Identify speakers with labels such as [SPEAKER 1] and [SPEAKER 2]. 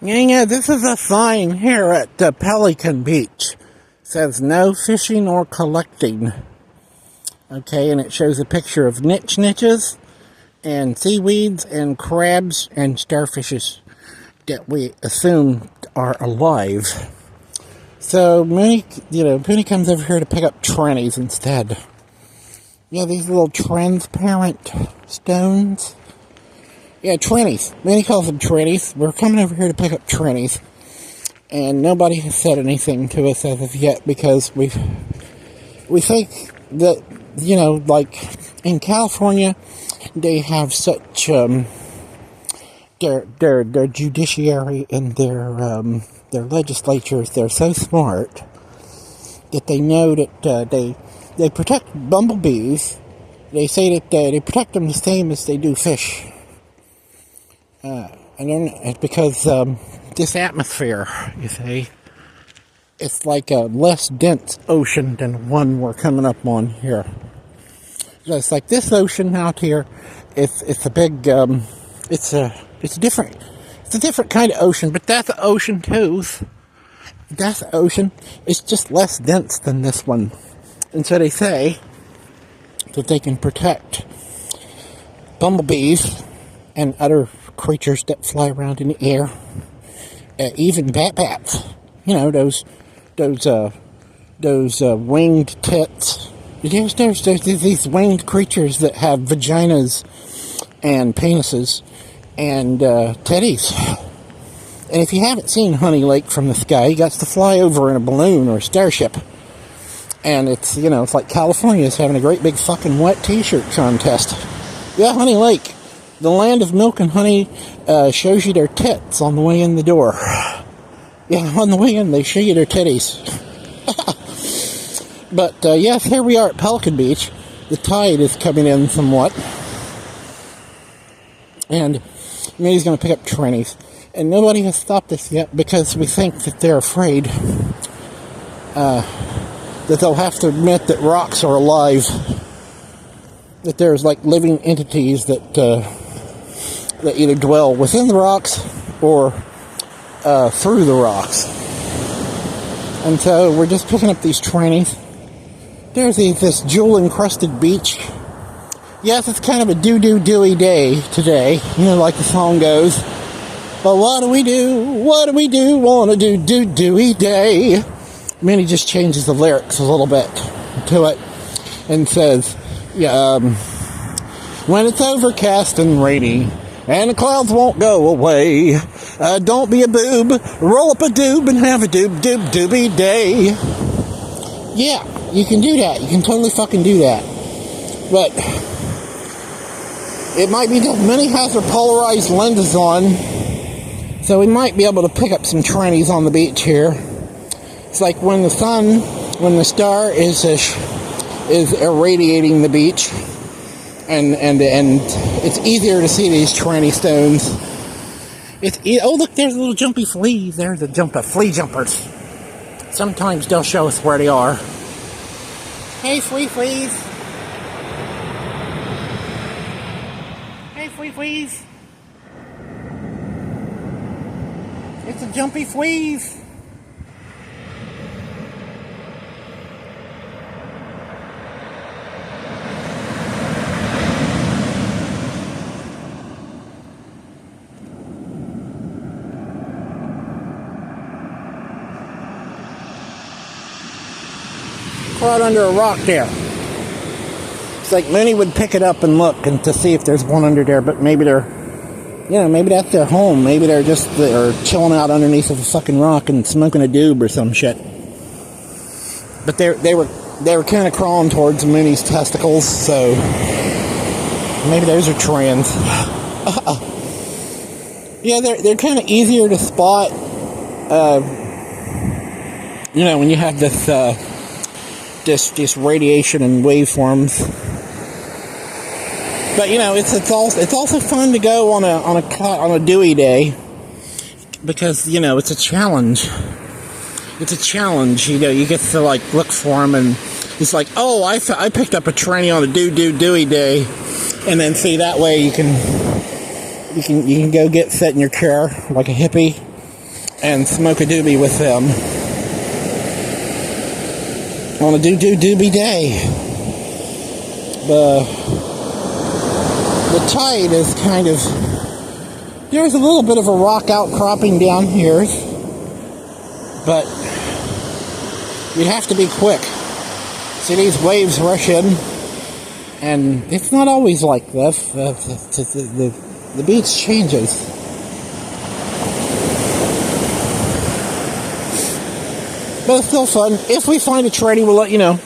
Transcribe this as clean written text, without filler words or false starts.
[SPEAKER 1] Yeah, this is a sign here at Pelican Beach. It says no fishing or collecting. Okay, and it shows a picture of niches and seaweeds and crabs and starfishes that we assume are alive. So Mooney comes over here to pick up trannies instead. Yeah, these little transparent stones. Yeah, trannies. Mooney calls them trannies. We're coming over here to pick up trannies. And nobody has said anything to us as of yet because we think that, like in California, they have such, their judiciary and their legislatures, they're so smart that they know that they protect bumblebees. They say that they protect them the same as they do fish. And then it's because this atmosphere, you see, it's like a less dense ocean than one we're coming up on here. So it's like this ocean out here. It's a big it's a different kind of ocean, but that's the ocean too. That's the ocean. It's just less dense than this one, and so they say that they can protect bumblebees and other creatures that fly around in the air, even bats. Those winged tits. There's these winged creatures that have vaginas and penises and teddies. And if you haven't seen Honey Lake from the sky, you got to fly over in a balloon or a starship. And it's like California is having a great big fucking wet t-shirt contest. Yeah, Honey Lake. The land of milk and honey shows you their tits on the way in the door. Yeah, on the way in, they show you their titties. But, yes, here we are at Pelican Beach. The tide is coming in somewhat. And Minnie's going to pick up trannies. And nobody has stopped us yet because we think that they're afraid that they'll have to admit that rocks are alive. That there's, like, living entities that either dwell within the rocks or through the rocks. And so we're just picking up these trannies. There's this jewel-encrusted beach. Yes, it's kind of a do-do-do-y day today, like the song goes. But what do we do? What do we do? Wanna do do-do-y day? Minnie just changes the lyrics a little bit to it and says, when it's overcast and rainy, and the clouds won't go away, don't be a boob, roll up a doob and have a doob-doob-dooby day. Yeah, you can do that. You can totally fucking do that. But it might be that Minnie has her polarized lenses on, so we might be able to pick up some trannies on the beach here. It's like when the star is irradiating the beach, and it's easier to see these tranny stones. Oh, look, there's little jumpy fleas. There's the flea jumpers. Sometimes they'll show us where they are. Hey, fleas. Hey, fleas. It's a jumpy fleas. Right under a rock there. It's like Mooney would pick it up and look and to see if there's one under there, but maybe maybe that's their home. Maybe they're chilling out underneath of a fucking rock and smoking a doob or some shit. But they were kind of crawling towards Mooney's testicles, so maybe those are trans. Yeah, they're kind of easier to spot. When you have this radiation and waveforms. But it's also fun to go on a dewy day because it's a challenge. It's a challenge. You get to look for them, and it's like, oh, I picked up a tranny on a dewy day, and then see that way you can go get set in your chair like a hippie and smoke a doobie with them on a doobie day. The tide is kind of, there's a little bit of a rock outcropping down here, but you have to be quick. See these waves rush in, and it's not always like this. The beach changes. But it's still fun. If we find a tranny, we'll let you know.